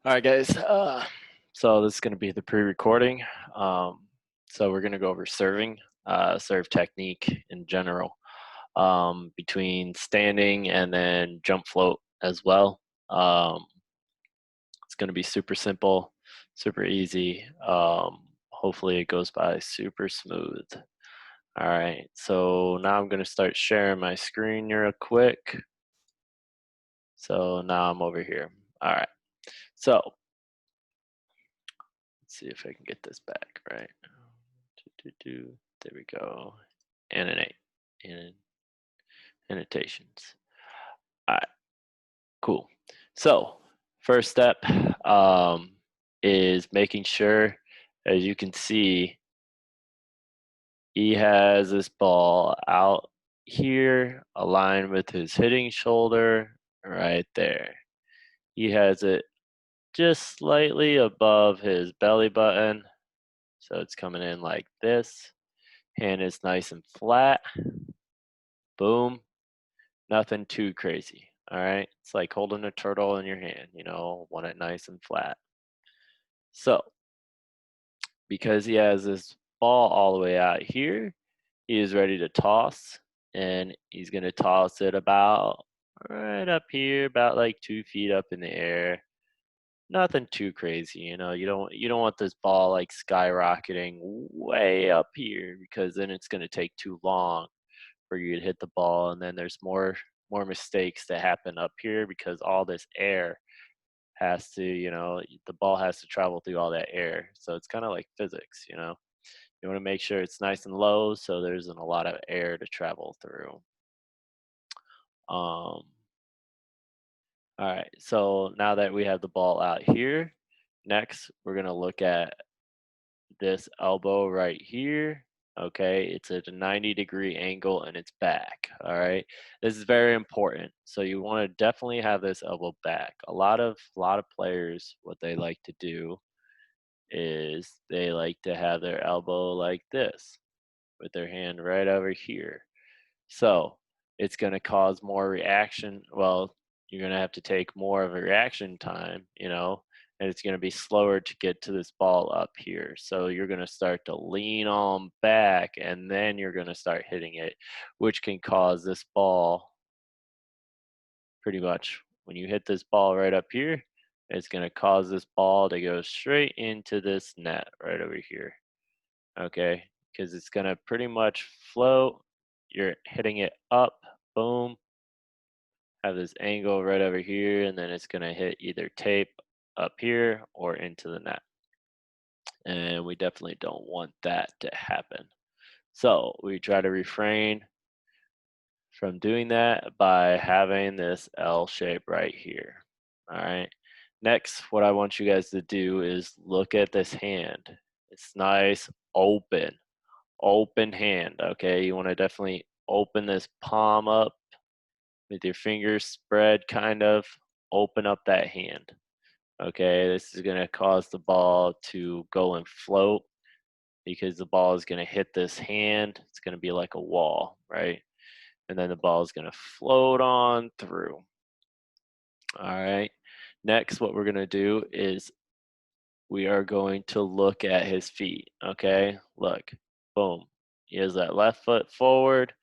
All right, guys. So this is going to be the pre-recording. Um, so we're going to go over serving, serve technique in general, between standing and then jump float as well. It's going to be super simple, super easy. Hopefully it goes by super smooth. All right. So now I'm going to start sharing my screen real quick. So now I'm over here. All right. So let's see if I can get this back right. There we go. Animate. And annotations. All right, cool. So first step is making sure, as you can see, he has this ball out here, aligned with his hitting shoulder, right there. He has it just slightly above his belly button, so it's coming in like this. Hand is nice and flat. Boom. Nothing too crazy. All right. It's like holding a turtle in your hand, want it nice and flat. So, because he has this ball all the way out here, he is ready to toss. And he's going to toss it about right up here, about like 2 feet up in the air. Nothing too crazy, you don't want this ball like skyrocketing way up here because then it's going to take too long for you to hit the ball, and then there's more mistakes that happen up here because all this air has to, the ball has to travel through all that air. So it's kind of like physics. You want to make sure it's nice and low so there isn't a lot of air to travel through. Um, all right, so now that we have the ball out here, next we're going to look at this elbow right here. Okay, it's at a 90-degree angle and it's back. All right, this is very important. So you want to definitely have this elbow back. A lot of players, what they like to do is they like to have their elbow like this with their hand right over here. So it's going to cause more reaction. Well, you're going to have to take more of a reaction time, and it's going to be slower to get to this ball up here. So you're going to start to lean on back and then you're going to start hitting it, which can cause this ball pretty much when you hit this ball right up here, it's going to cause this ball to go straight into this net right over here. Okay, because it's going to pretty much float. You're hitting it up, boom, have this angle right over here, and then it's going to hit either tape up here or into the net. And we definitely don't want that to happen. So we try to refrain from doing that by having this L shape right here. All right. Next, what I want you guys to do is look at this hand. It's nice, open hand. Okay. You want to definitely open this palm up with your fingers spread, kind of open up that hand. Okay, this is going to cause the ball to go and float because the ball is going to hit this hand. It's going to be like a wall, right? And then the ball is going to float on through. All right. Next, what we're going to do is we are going to look at his feet. Okay, look, boom. He has that left foot forward.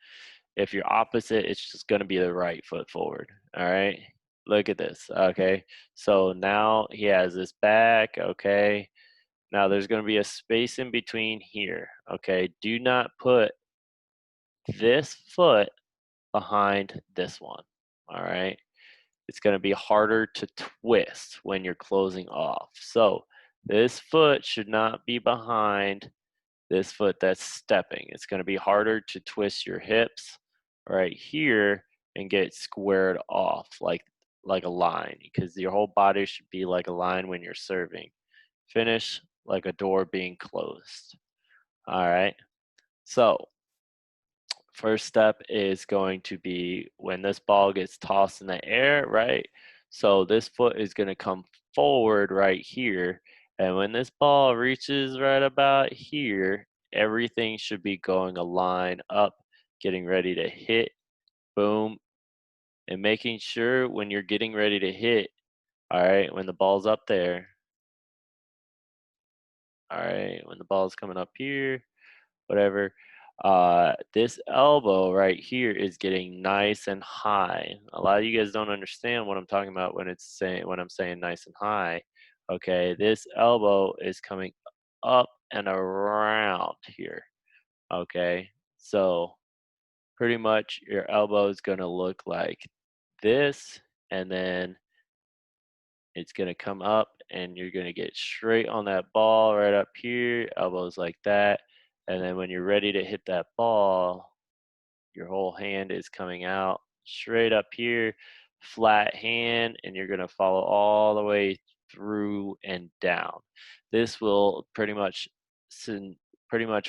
If you're opposite, it's just going to be the right foot forward. All right. Look at this. Okay. So now he has this back. Okay. Now there's going to be a space in between here. Okay. Do not put this foot behind this one. All right. It's going to be harder to twist when you're closing off. So this foot should not be behind this foot that's stepping. It's going to be harder to twist your hips right here and get squared off like a line because your whole body should be like a line when you're serving. Finish like a door being closed. All right. So first step is going to be when this ball gets tossed in the air, right? So this foot is going to come forward right here. And when this ball reaches right about here, everything should be going a line up, getting ready to hit, boom, and making sure when you're getting ready to hit, All right, when the ball's up there, all right, when the ball's coming up here, whatever, this elbow right here is getting nice and high. A lot of you guys don't understand what I'm talking about when I'm saying nice and high. Okay, this elbow is coming up and around here. Okay, so pretty much your elbow is going to look like this, and then it's going to come up and you're going to get straight on that ball right up here, elbows like that. And then when you're ready to hit that ball, your whole hand is coming out straight up here, flat hand, and you're going to follow all the way through and down. This will pretty much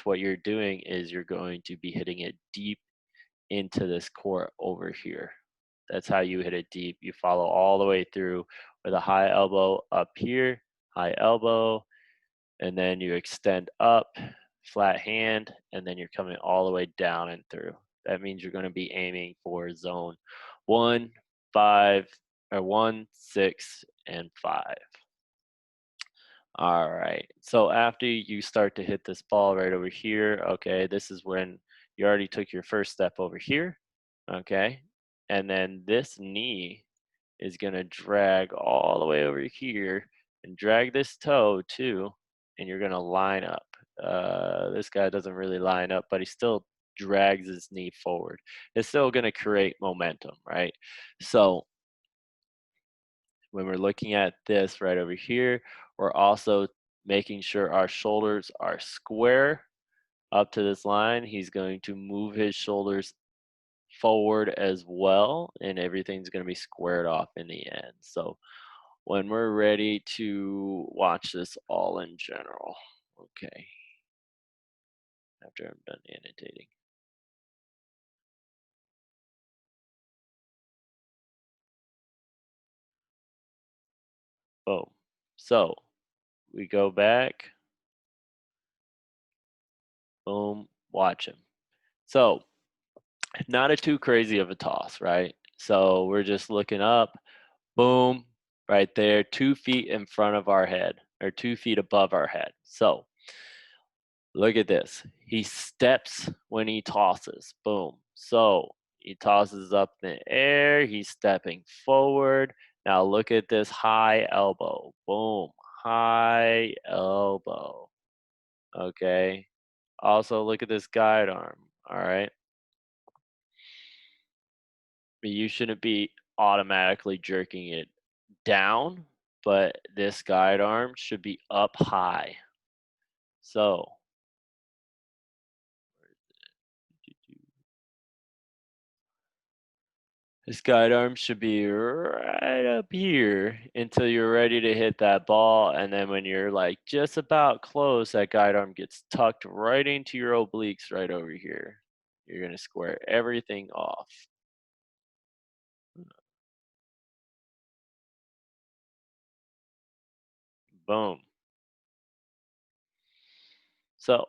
what you're doing is you're going to be hitting it deep into this court over here. That's how you hit it deep. You follow all the way through with a high elbow up here, high elbow, and then you extend up, flat hand, and then you're coming all the way down and through. That means you're going to be aiming for zone 1, 5, or 1, 6, and 5. All right. So after you start to hit this ball right over here, okay, this is when you already took your first step over here, okay? And then this knee is going to drag all the way over here and drag this toe too, and you're going to line up. This guy doesn't really line up, but he still drags his knee forward. It's still going to create momentum, right? So when we're looking at this right over here, we're also making sure our shoulders are square up to this line. He's going to move his shoulders forward as well, and everything's going to be squared off in the end. So when we're ready to watch this all in general, okay, after I'm done annotating. Boom. So we go back, boom, watch him. So not a too crazy of a toss, right? So we're just looking up, boom, right there, 2 feet in front of our head or 2 feet above our head. So look at this. He steps when he tosses, boom. So he tosses up in the air, he's stepping forward. Now look at this high elbow, boom, high elbow. Okay. Also look at this guide arm, all right? You shouldn't be automatically jerking it down, but this guide arm should be up high. So, this guide arm should be right up here until you're ready to hit that ball. And then when you're like just about close, that guide arm gets tucked right into your obliques right over here. You're going to square everything off. Boom. So,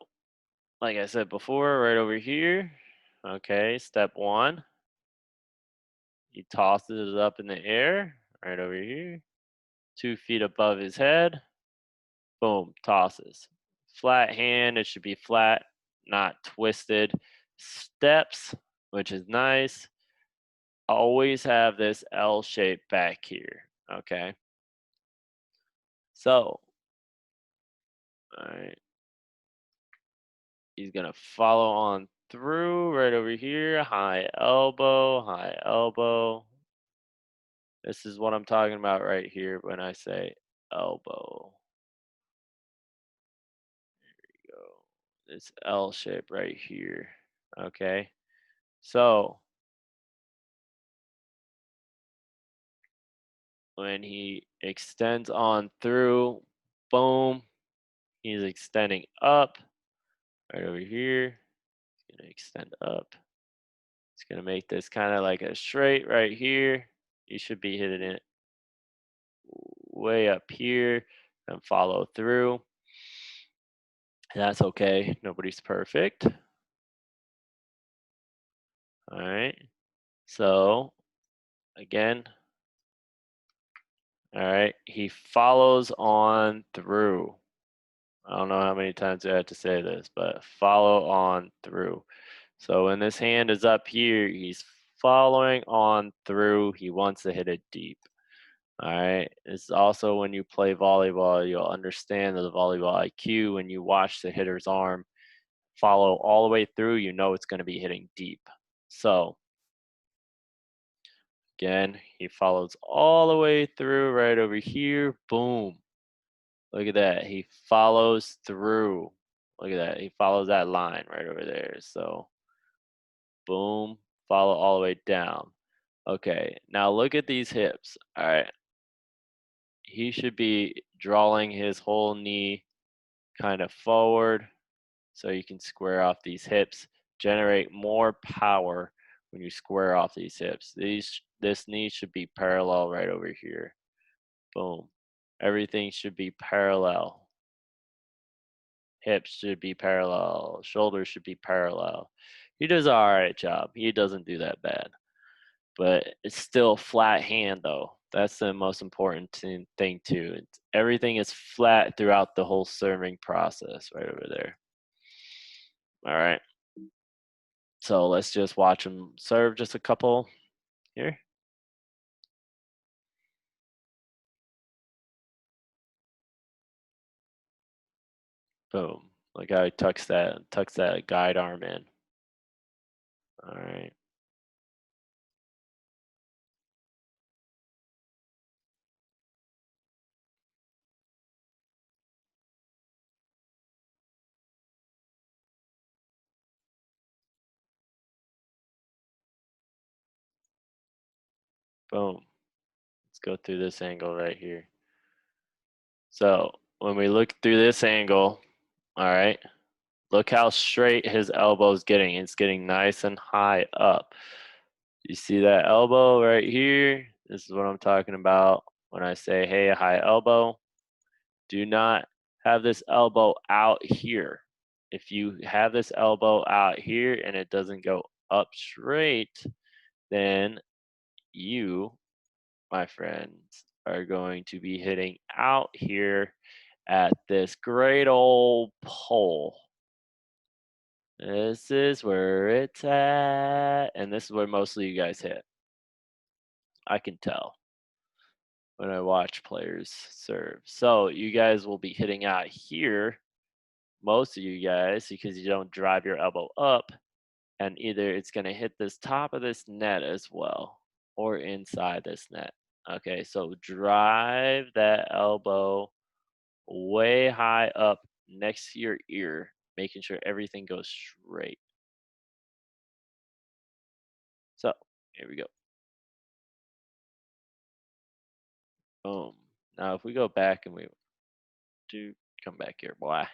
like I said before, right over here. Okay, step one. He tosses it up in the air, right over here, 2 feet above his head. Boom, tosses. Flat hand, it should be flat, not twisted. Steps, which is nice. Always have this L shape back here, okay? So, all right, he's gonna follow on through right over here, high elbow, high elbow. This is what I'm talking about right here when I say elbow. Go. This L shape right here. Okay. So when he extends on through, boom, he's extending up right over here. He's gonna extend up. It's gonna make this kind of like a straight right here. You should be hitting it way up here and follow through. That's okay. Nobody's perfect. All right. So again, All right. He follows on through. I don't know how many times I had to say this, but follow on through. So when this hand is up here, he's following on through. He wants to hit it deep. All right. It's also when you play volleyball, you'll understand the volleyball IQ. When you watch the hitter's arm follow all the way through, you know it's going to be hitting deep. So again, he follows all the way through right over here. Boom. Look at that. He follows through. Look at that. He follows that line right over there. So boom, follow all the way down. Okay, now look at these hips. All right. He should be drawing his whole knee kind of forward so you can square off these hips, generate more power when you square off these hips. This knee should be parallel right over here. Boom. Everything should be parallel. Hips should be parallel. Shoulders should be parallel. He does an all right job. He doesn't do that bad. But it's still flat hand though. That's the most important thing too. Everything is flat throughout the whole serving process right over there. All right. So let's just watch him serve just a couple here. Boom. Look how he tucks that guide arm in. All right. Boom. Let's go through this angle right here. So when we look through this angle, all right, look how straight his elbow is getting. It's getting nice and high up. You see that elbow right here? This is what I'm talking about when I say, hey, a high elbow. Do not have this elbow out here. If you have this elbow out here and it doesn't go up straight, then you, my friends, are going to be hitting out here at this great old pole. This is where it's at, and this is where mostly you guys hit. I can tell when I watch players serve. So you guys will be hitting out here, most of you guys, because you don't drive your elbow up, and either it's going to hit this top of this net as well, or inside this net. Okay, so drive that elbow way high up next to your ear, making sure everything goes straight. So here we go. Boom. Now if we go back and we do come back here, boy.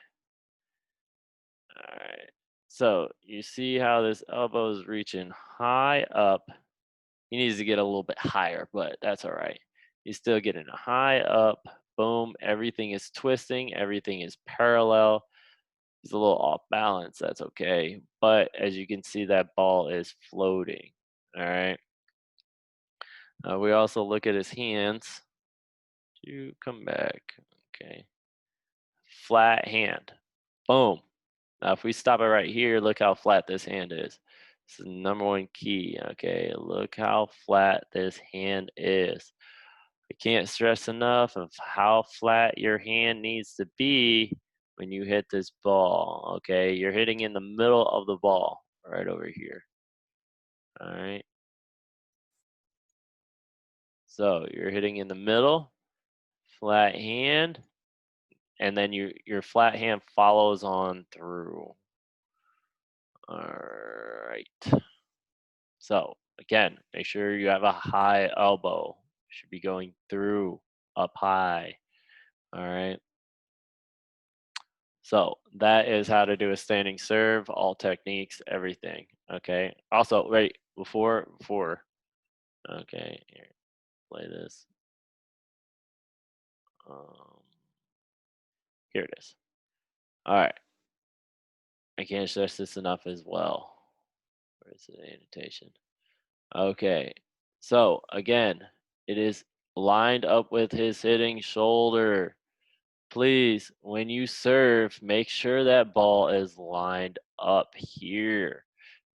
All right. So you see how this elbow is reaching high up. He needs to get a little bit higher, but that's all right. He's still getting a high up. Boom. Everything is twisting. Everything is parallel. He's a little off balance. That's okay. But as you can see, that ball is floating. All right. We also look at his hands. To come back. Okay. Flat hand. Boom. Now, if we stop it right here, look how flat this hand is. This is the number one key. Okay, look how flat this hand is. I can't stress enough of how flat your hand needs to be when you hit this ball. Okay, you're hitting in the middle of the ball right over here. All right, so you're hitting in the middle, flat hand, and then your flat hand follows on through. All right. So again, make sure you have a high elbow. Should be going through, up high. All right. So that is how to do a standing serve, all techniques, everything. Okay. Also, wait, before. Okay, here, play this. Um, Here it is. All right. I can't stress this enough as well. Where is the annotation? Okay. So again, it is lined up with his hitting shoulder. Please, when you serve, make sure that ball is lined up here.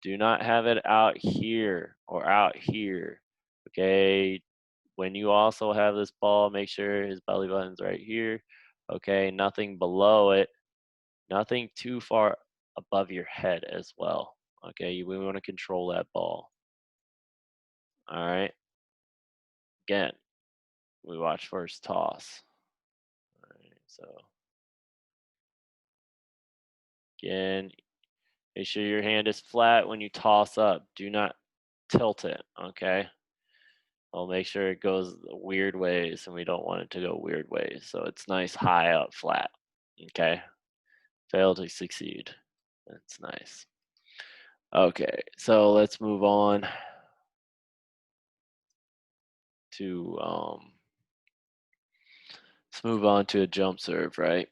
Do not have it out here or out here. Okay. When you also have this ball, make sure his belly button's right here. Okay. Nothing below it. Nothing too far above your head as well. Okay. We want to control that ball. All right. Again, we watch first toss. All right. So again, make sure your hand is flat when you toss up. Do not tilt it. Okay. We'll make sure it goes weird ways, and we don't want it to go weird ways. So it's nice high up flat. Okay. Fail to succeed. That's nice. Okay. So let's move on to a jump serve, right?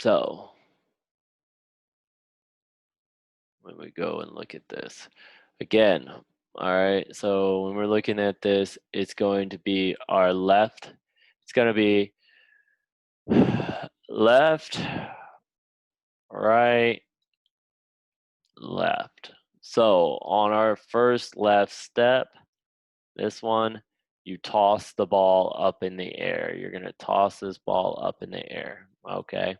So when we go and look at this again, all right. So when we're looking at this, it's going to be our left. It's going to be left, right, left. So on our first left step, this one, you toss the ball up in the air. You're going to toss this ball up in the air. Okay.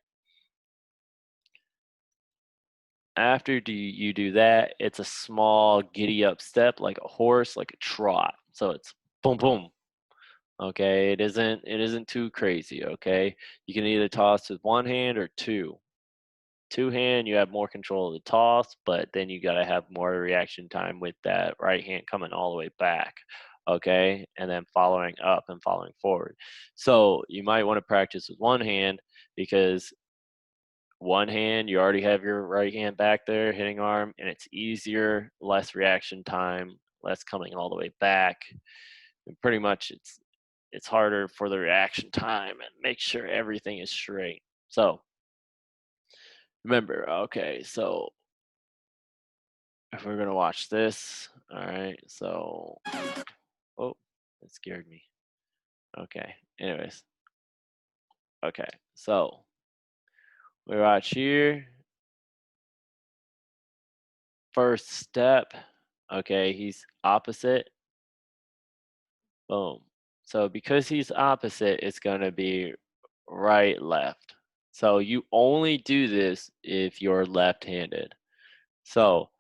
After you do that, it's a small giddy up step like a horse, like a trot. So it's boom, boom. Okay. It isn't too crazy. Okay. You can either toss with one hand or two. Two hand, you have more control of the toss, but then you got to have more reaction time with that right hand coming all the way back. Okay. And then following up and following forward. So you might want to practice with one hand because one hand, you already have your right hand back there hitting arm, and it's easier, less reaction time, less coming all the way back. And pretty much it's harder for the reaction time and make sure everything is straight. So remember, okay, so if we're gonna watch this, all right, so oh, it scared me. Okay, anyways, okay, so we watch here, first step, okay, he's opposite, boom. So because he's opposite, it's gonna be right, left. So you only do this if you're left-handed. So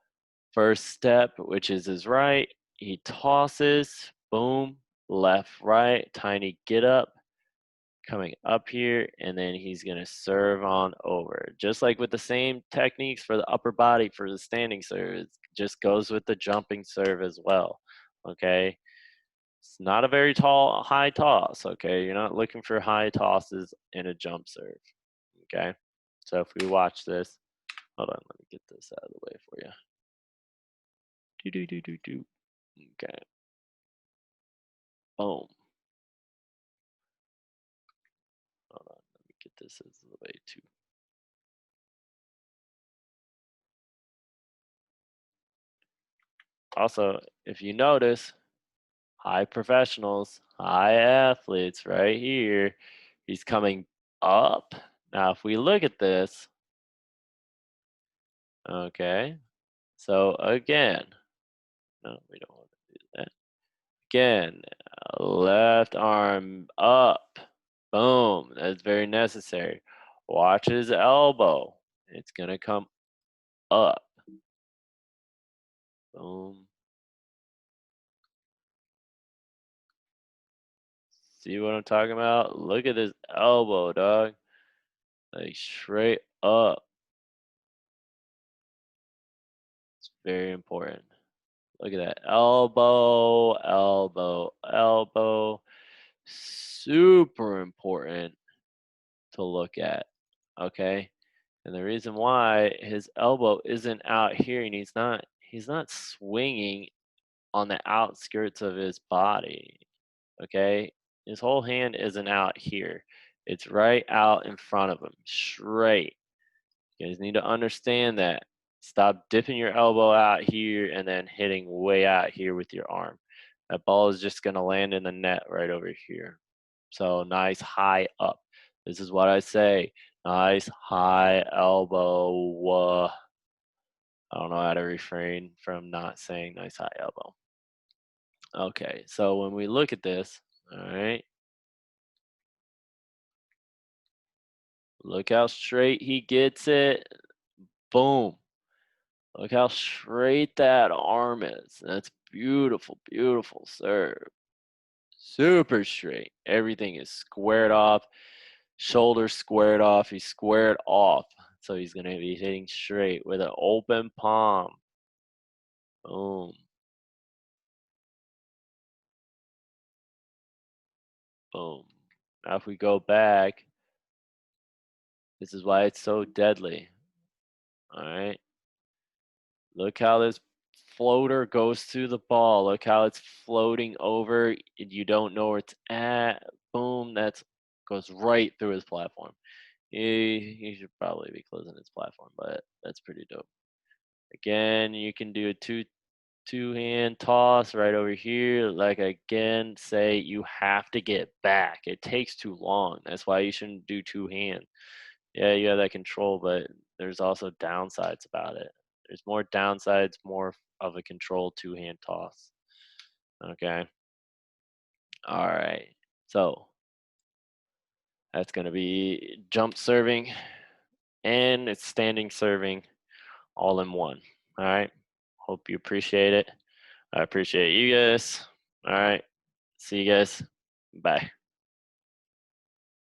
first step, which is his right, he tosses, boom, left, right, tiny get up, coming up here, and then he's going to serve on over. Just like with the same techniques for the upper body for the standing serve, it just goes with the jumping serve as well. Okay. It's not a very high toss. Okay. You're not looking for high tosses in a jump serve. Okay. So if we watch this, hold on, let me get this out of the way for you. Do, do, do, do, do. Okay. Boom. Hold on, let me get this as the way too. Also, if you notice, high professionals, high athletes right here, he's coming up. Now, if we look at this, okay, so again, no, we don't want to do that. Again, left arm up. Boom. That's very necessary. Watch his elbow. It's going to come up. Boom. See what I'm talking about? Look at his elbow, dog. Like straight up. It's very important. Look at that. Elbow, elbow, elbow. Super important to look at. Okay. And the reason why his elbow isn't out here and he's not swinging on the outskirts of his body. Okay? His whole hand isn't out here. It's right out in front of him, straight. You guys need to understand that. Stop dipping your elbow out here and then hitting way out here with your arm. That ball is just going to land in the net right over here. So nice high up. This is what I say. Nice high elbow. I don't know how to refrain from not saying nice high elbow. Okay, so when we look at this, all right, look how straight he gets it. Boom. Look how straight that arm is. That's beautiful, beautiful serve. Super straight. Everything is squared off. Shoulders squared off. He's squared off. So he's going to be hitting straight with an open palm. Boom. Boom. Now if we go back, this is why it's so deadly. All right. Look how this floater goes through the ball. Look how it's floating over. And you don't know where it's at. Boom. That goes right through his platform. He should probably be closing his platform, but that's pretty dope. Again, you can do a two-hand toss right over here. Like again, say you have to get back. It takes too long. That's why you shouldn't do two hand. Yeah, you have that control, but there's also downsides about it. There's more downsides, more of a controlled two-hand toss. Okay. All right. So that's going to be jump serving and it's standing serving all in one. All right. Hope you appreciate it. I appreciate you guys. All right. See you guys. Bye.